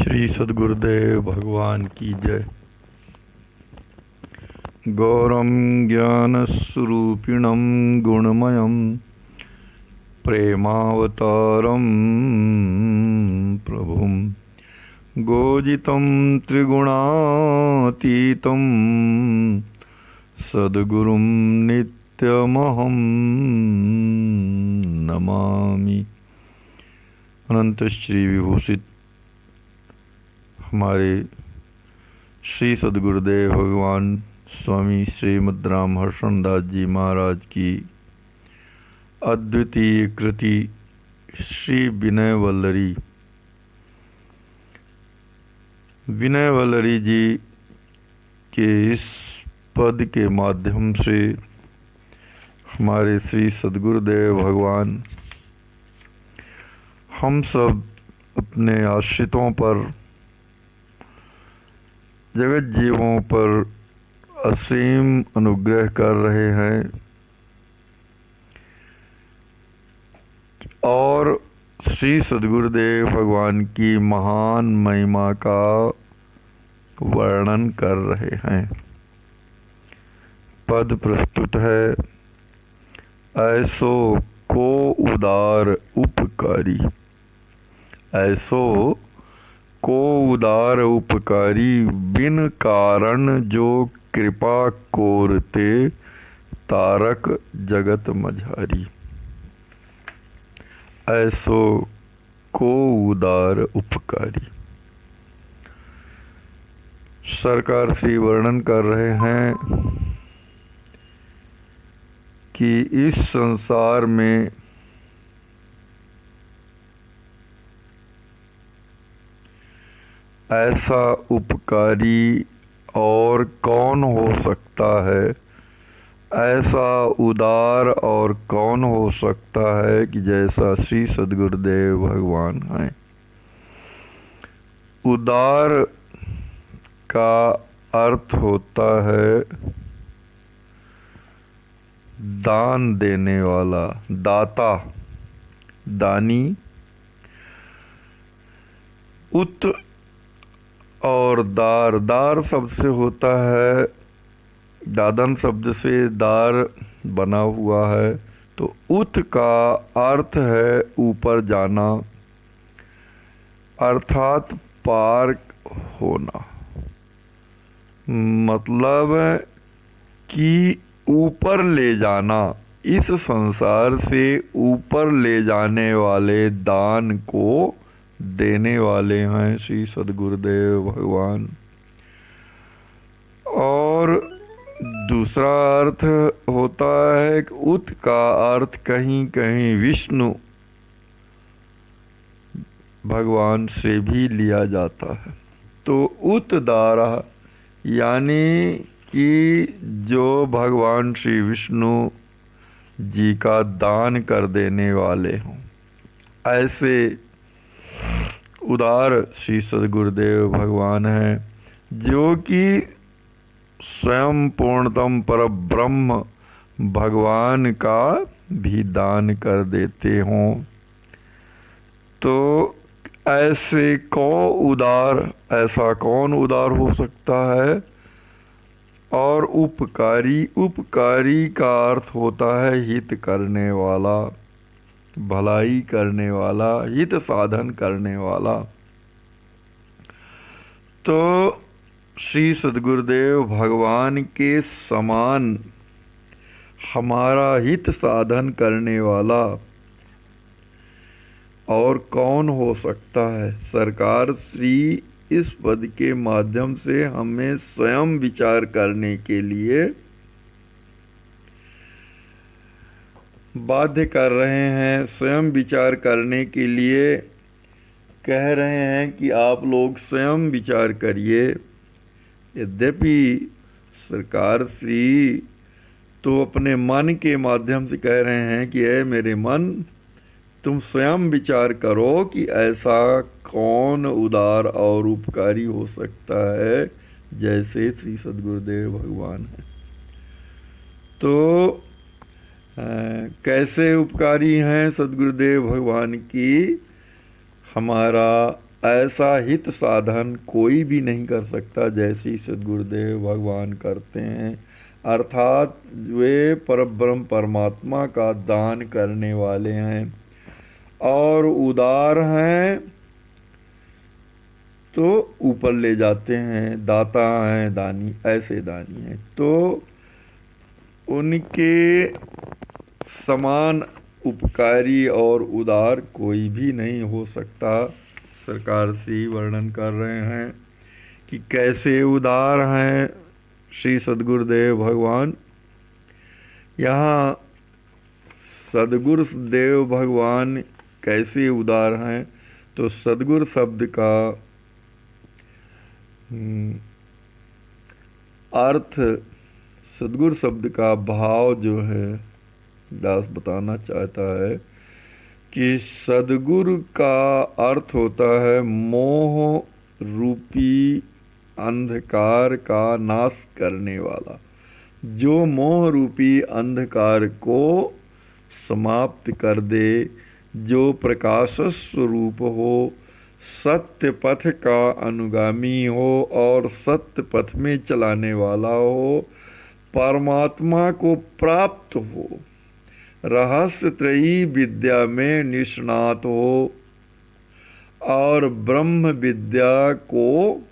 श्री सद्गुरुदेव भगवान की जय। गौरम ज्ञानस्वरूपिणं गुणमयं प्रेमावतारं प्रभुं गोजितं त्रिगुणातीतं सद्गुरुं नित्यमहं नमामि। अनंत श्री विभूषित हमारे श्री सद्गुरुदेव भगवान स्वामी श्रीमद् रामहर्षण दास जी महाराज की अद्वितीय कृति श्री विनय वल्लरी जी के इस पद के माध्यम से हमारे श्री सद्गुरुदेव भगवान हम सब अपने आश्रितों पर, जगत जीवों पर असीम अनुग्रह कर रहे हैं और श्री सद्गुरुदेव भगवान की महान महिमा का वर्णन कर रहे हैं। पद प्रस्तुत है। ऐसो को उदार उपकारी, ऐसो को उदार उपकारी, बिन कारण जो कृपा कोरते, तारक जगत मझारी। ऐसो को उदार उपकारी। सरकार श्री वर्णन कर रहे हैं कि इस संसार में ऐसा उपकारी और कौन हो सकता है, ऐसा उदार और कौन हो सकता है कि जैसा श्री सद्गुरुदेव भगवान हैं। उदार का अर्थ होता है दान देने वाला, दाता, दानी। उत और दार, दार शब्द से होता है, दादन शब्द से दार बना हुआ है। तो उत का अर्थ है ऊपर जाना, अर्थात पार होना। मतलब कि ऊपर ले जाना, इस संसार से ऊपर ले जाने वाले दान को देने वाले हैं श्री सद्गुरुदेव भगवान। और दूसरा अर्थ होता है कि उत का अर्थ कहीं कहीं विष्णु भगवान से भी लिया जाता है। तो उतदारा यानी कि जो भगवान श्री विष्णु जी का दान कर देने वाले हों, ऐसे उदार श्री सद्गुरुदेव भगवान हैं, जो कि स्वयं पूर्णतम परब्रह्म भगवान का भी दान कर देते हों। तो ऐसे को उदार, ऐसा कौन उदार हो सकता है। और उपकारी, उपकारी का अर्थ होता है हित करने वाला, भलाई करने वाला, हित साधन करने वाला। तो श्री सद्गुरुदेव भगवान के समान हमारा हित साधन करने वाला और कौन हो सकता है। सरकार श्री इस पद के माध्यम से हमें स्वयं विचार करने के लिए बाध्य कर रहे हैं, स्वयं विचार करने के लिए कह रहे हैं कि आप लोग स्वयं विचार करिए। यद्यपि सरकार श्री तो अपने मन के माध्यम से कह रहे हैं कि ऐ मेरे मन, तुम स्वयं विचार करो कि ऐसा कौन उदार और उपकारी हो सकता है जैसे श्री सद्गुरुदेव भगवान है। तो कैसे उपकारी हैं सद्गुरुदेव भगवान की, हमारा ऐसा हित साधन कोई भी नहीं कर सकता जैसे सद्गुरुदेव भगवान करते हैं। अर्थात वे परब्रह्म परमात्मा का दान करने वाले हैं और उदार हैं तो ऊपर ले जाते हैं, दाता हैं, दानी, ऐसे दानी हैं। तो उनके समान उपकारी और उदार कोई भी नहीं हो सकता। सरकार से वर्णन कर रहे हैं कि कैसे उदार हैं श्री सद्गुरुदेव भगवान। यहाँ सद्गुरुदेव भगवान कैसे उदार हैं, तो सद्गुरु शब्द का अर्थ, सद्गुरु शब्द का भाव जो है दास बताना चाहता है कि सद्गुरु का अर्थ होता है मोह रूपी अंधकार का नाश करने वाला, जो मोह रूपी अंधकार को समाप्त कर दे, जो प्रकाश स्वरूप हो, सत्य पथ का अनुगामी हो और सत्य पथ में चलाने वाला हो, परमात्मा को प्राप्त हो, रहस्य त्रयी विद्या में निष्णात हो और ब्रह्म विद्या को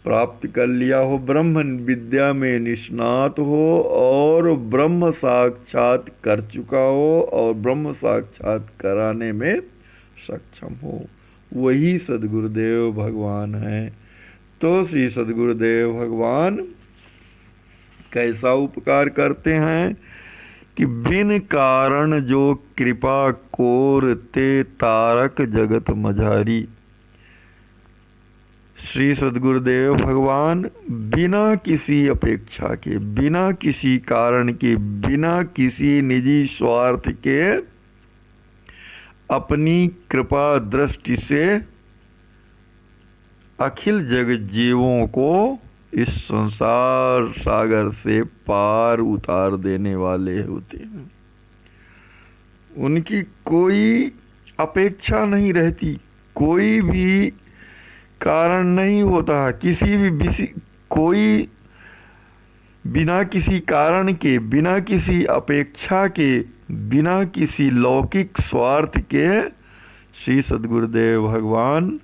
प्राप्त कर लिया हो, ब्रह्म विद्या में निष्णात हो और ब्रह्म साक्षात कर चुका हो और ब्रह्म साक्षात कराने में सक्षम हो, वही सद्गुरुदेव भगवान हैं। तो श्री सद्गुरुदेव भगवान कैसा उपकार करते हैं कि बिन कारण जो कृपा कोरते तारक जगत मझारी। श्री सद्गुरुदेव भगवान बिना किसी अपेक्षा के, बिना किसी कारण के, बिना किसी निजी स्वार्थ के अपनी कृपा दृष्टि से अखिल जगत जीवों को इस संसार सागर से पार उतार देने वाले होते हैं। उनकी कोई अपेक्षा नहीं रहती, कोई भी कारण नहीं होता, किसी भी कोई बिना किसी कारण के, बिना किसी अपेक्षा के, बिना किसी लौकिक स्वार्थ के श्री सद्गुरुदेव भगवान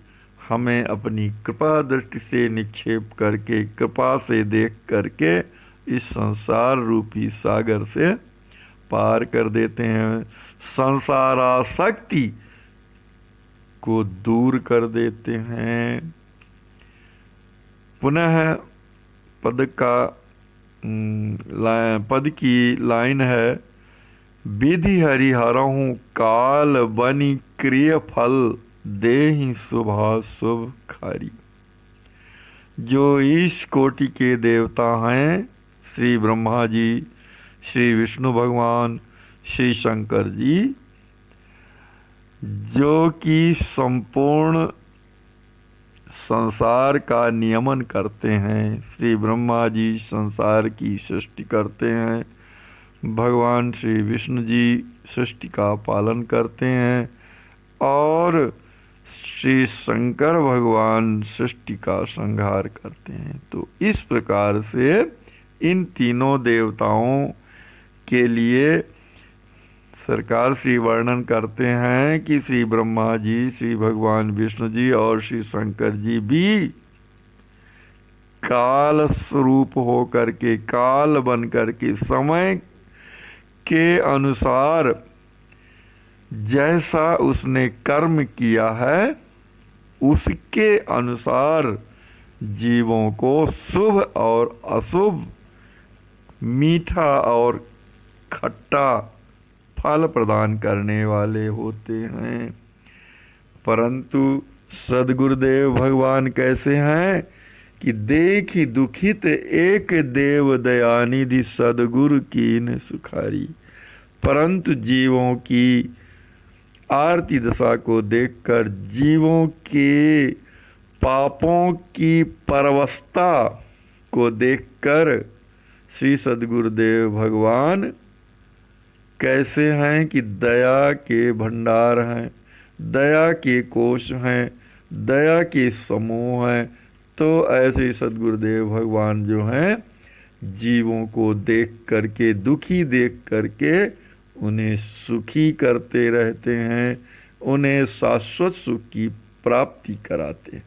हमें अपनी कृपा दृष्टि से निक्षेप करके, कृपा से देख करके इस संसार रूपी सागर से पार कर देते हैं, संसारासक्ति को दूर कर देते हैं। पुनः पद की लाइन है, विधि हरिहरहु काल बनि क्रिय फल देहि शुभा शुभ खारी। जो इस कोटि के देवता हैं, श्री ब्रह्मा जी, श्री विष्णु भगवान, श्री शंकर जी, जो कि संपूर्ण संसार का नियमन करते हैं। श्री ब्रह्मा जी संसार की सृष्टि करते हैं, भगवान श्री विष्णु जी सृष्टि का पालन करते हैं और श्री शंकर भगवान सृष्टि का संहार करते हैं। तो इस प्रकार से इन तीनों देवताओं के लिए सरकार श्री वर्णन करते हैं कि श्री ब्रह्मा जी, श्री भगवान विष्णु जी और श्री शंकर जी भी काल स्वरूप हो करके, काल बन करके, समय के अनुसार जैसा उसने कर्म किया है उसके अनुसार जीवों को शुभ और अशुभ, मीठा और खट्टा फल प्रदान करने वाले होते हैं। परंतु सद्गुरुदेव भगवान कैसे हैं कि देखी दुखित एक देव दयानिधि सद्गुरु कीन सुखारी। परंतु जीवों की आरती दशा को देखकर, जीवों के पापों की परवस्था को देखकर श्री सद्गुरुदेव भगवान कैसे हैं कि दया के भंडार हैं, दया के कोश हैं, दया के समूह हैं। तो ऐसे सद्गुरुदेव भगवान जो हैं जीवों को देख करके, दुखी देख करके उन्हें सुखी करते रहते हैं, उन्हें शाश्वत सुख की प्राप्ति कराते हैं।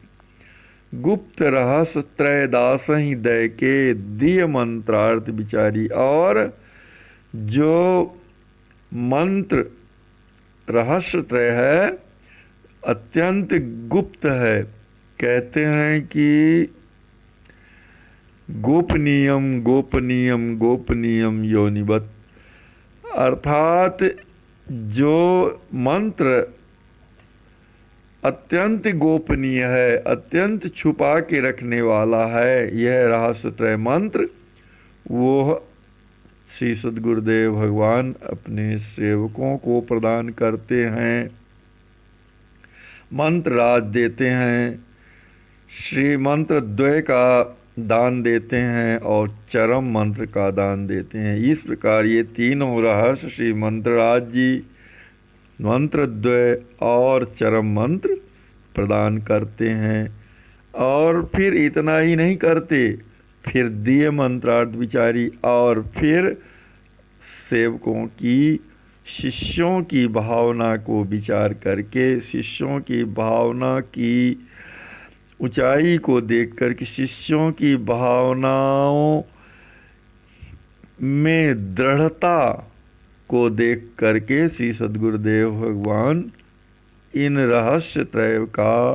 गुप्त रहस्य त्रयदास ही दय के दिय मंत्रार्थ विचारी। और जो मंत्र रहस्य त्रय है अत्यंत गुप्त है। कहते हैं कि गोपनीयम गोपनीयम गोपनीयम योनिवत, अर्थात जो मंत्र अत्यंत गोपनीय है, अत्यंत छुपा के रखने वाला है, यह रहस्यत्रय मंत्र वो श्री सद्गुरुदेव भगवान अपने सेवकों को प्रदान करते हैं, मंत्र राज देते हैं, श्री मंत्र द्वय का दान देते हैं और चरम मंत्र का दान देते हैं। इस प्रकार ये तीनों रहस्य श्री मंत्रराज जी मंत्र द्वय और चरम मंत्र प्रदान करते हैं। और फिर इतना ही नहीं करते, फिर दिए मंत्रार्थ विचारी, और फिर सेवकों की, शिष्यों की भावना को विचार करके, शिष्यों की भावना की ऊंचाई को देख कर कि शिष्यों की भावनाओं में दृढ़ता को देख करके श्री सद्गुरुदेव भगवान इन रहस्य त्रय का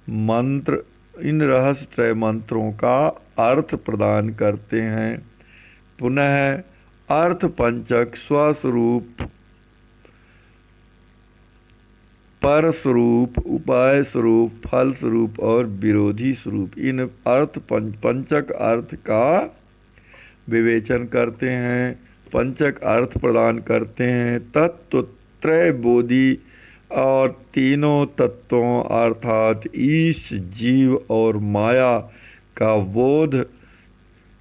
मंत्र, इन रहस्य त्रय मंत्रों का अर्थ प्रदान करते हैं। पुनः अर्थ पंचक स्वस्वरूप, पर स्वरूप, उपाय स्वरूप, फल स्वरूप और विरोधी स्वरूप, इन अर्थ पंचक अर्थ का विवेचन करते हैं, पंचक अर्थ प्रदान करते हैं। तत्व त्रय बोधि और तीनों तत्वों अर्थात ईश, जीव और माया का बोध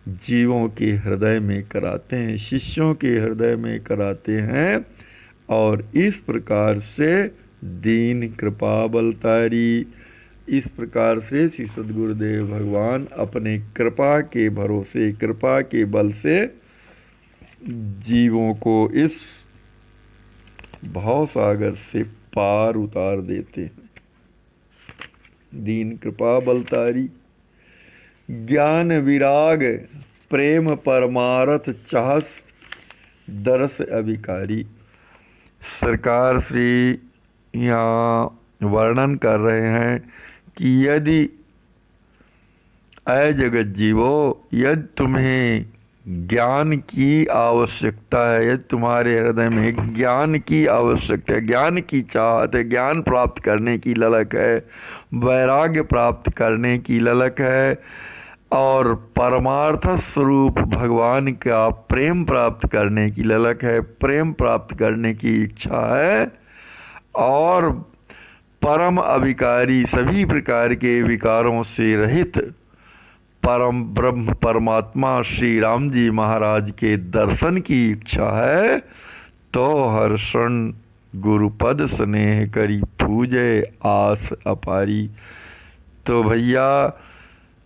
जीवों के हृदय में कराते हैं, शिष्यों के हृदय में कराते हैं। और इस प्रकार से दीन कृपा बलतारी, इस प्रकार से श्री सद्गुरुदेव भगवान अपने कृपा के भरोसे, कृपा के बल से जीवों को इस भवसागर से पार उतार देते हैं। दीन कृपा बलतारी, ज्ञान विराग प्रेम परमारथ चाहस दरस अभिकारी। सरकार श्री यहाँ वर्णन कर रहे हैं कि यदि अय जगत जीवो, यदि तुम्हें ज्ञान की आवश्यकता है, यदि तुम्हारे हृदय में ज्ञान की आवश्यकता है, ज्ञान की चाहत है, ज्ञान प्राप्त करने की ललक है, वैराग्य प्राप्त करने की ललक है और परमार्थ स्वरूप भगवान का प्रेम प्राप्त करने की ललक है, प्रेम प्राप्त करने की इच्छा है और परम अविकारी, सभी प्रकार के विकारों से रहित परम ब्रह्म परमात्मा श्री राम जी महाराज के दर्शन की इच्छा है, तो हर क्षण गुरुपद स्नेह करी पूजे आस अपारी। तो भैया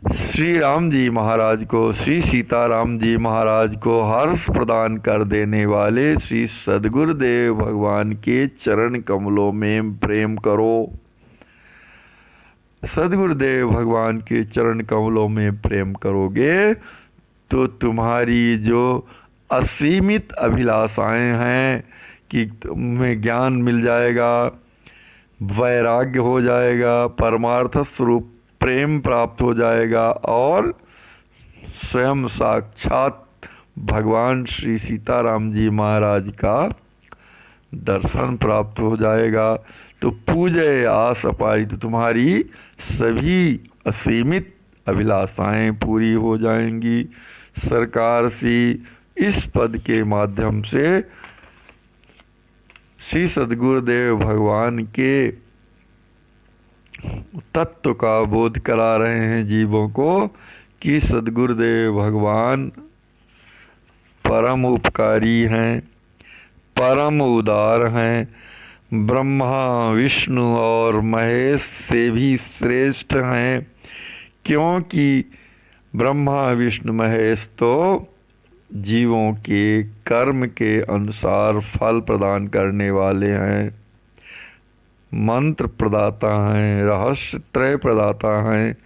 श्री राम जी महाराज को, श्री सीताराम जी महाराज को हर्ष प्रदान कर देने वाले श्री सद्गुरुदेव भगवान के चरण कमलों में प्रेम करो। सद्गुरुदेव भगवान के चरण कमलों में प्रेम करोगे तो तुम्हारी जो असीमित अभिलाषाएं हैं कि तुम्हें ज्ञान मिल जाएगा, वैराग्य हो जाएगा, परमार्थ स्वरूप प्रेम प्राप्त हो जाएगा और स्वयं साक्षात भगवान श्री सीताराम जी महाराज का दर्शन प्राप्त हो जाएगा। तो पूजे आस अपारी, तो तुम्हारी सभी असीमित अभिलाषाएं पूरी हो जाएंगी। सरकार सी इस पद के माध्यम से श्री सद्गुरुदेव भगवान के तत्व का बोध करा रहे हैं जीवों को कि सद्गुरुदेव भगवान परम उपकारी हैं, परम उदार हैं, ब्रह्मा विष्णु और महेश से भी श्रेष्ठ हैं, क्योंकि ब्रह्मा विष्णु महेश तो जीवों के कर्म के अनुसार फल प्रदान करने वाले हैं, मंत्र प्रदाता हैं, रहस्य त्रय प्रदाता हैं,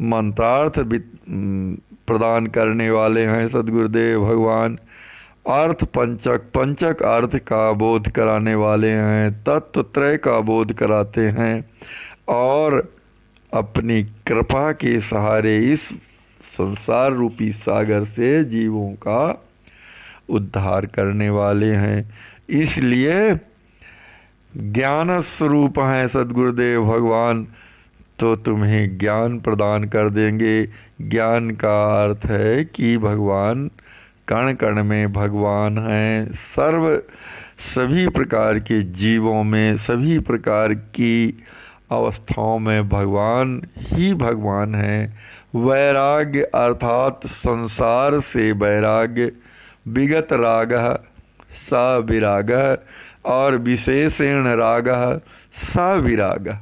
मंत्रार्थ प्रदान करने वाले हैं सद्गुरुदेव भगवान, अर्थ पंचक अर्थ का बोध कराने वाले हैं, तत्व त्रय का बोध कराते हैं और अपनी कृपा के सहारे इस संसार रूपी सागर से जीवों का उद्धार करने वाले हैं। इसलिए ज्ञान स्वरूप हैं सद्गुरुदेव भगवान, तो तुम्हें ज्ञान प्रदान कर देंगे। ज्ञान का अर्थ है कि भगवान कण कण में भगवान हैं, सभी प्रकार के जीवों में, सभी प्रकार की अवस्थाओं में भगवान ही भगवान हैं। वैराग्य अर्थात संसार से वैराग्य, विगत रागः स विरागः और विशेषेण रागः स विरागः,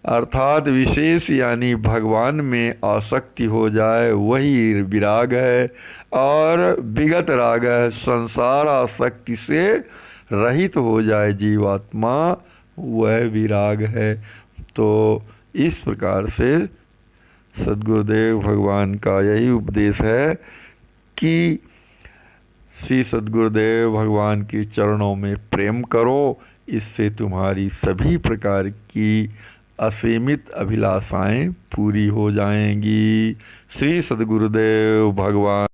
अर्थात विशेष यानी भगवान में आसक्ति हो जाए वही विराग है, और विगत राग है, संसार आसक्ति से रहित हो जाए जीवात्मा, वह विराग है। तो इस प्रकार से सद्गुरुदेव भगवान का यही उपदेश है कि श्री सद्गुरुदेव भगवान के चरणों में प्रेम करो, इससे तुम्हारी सभी प्रकार की असीमित अभिलाषाएं पूरी हो जाएंगी। श्री सद्गुरुदेव भगवान।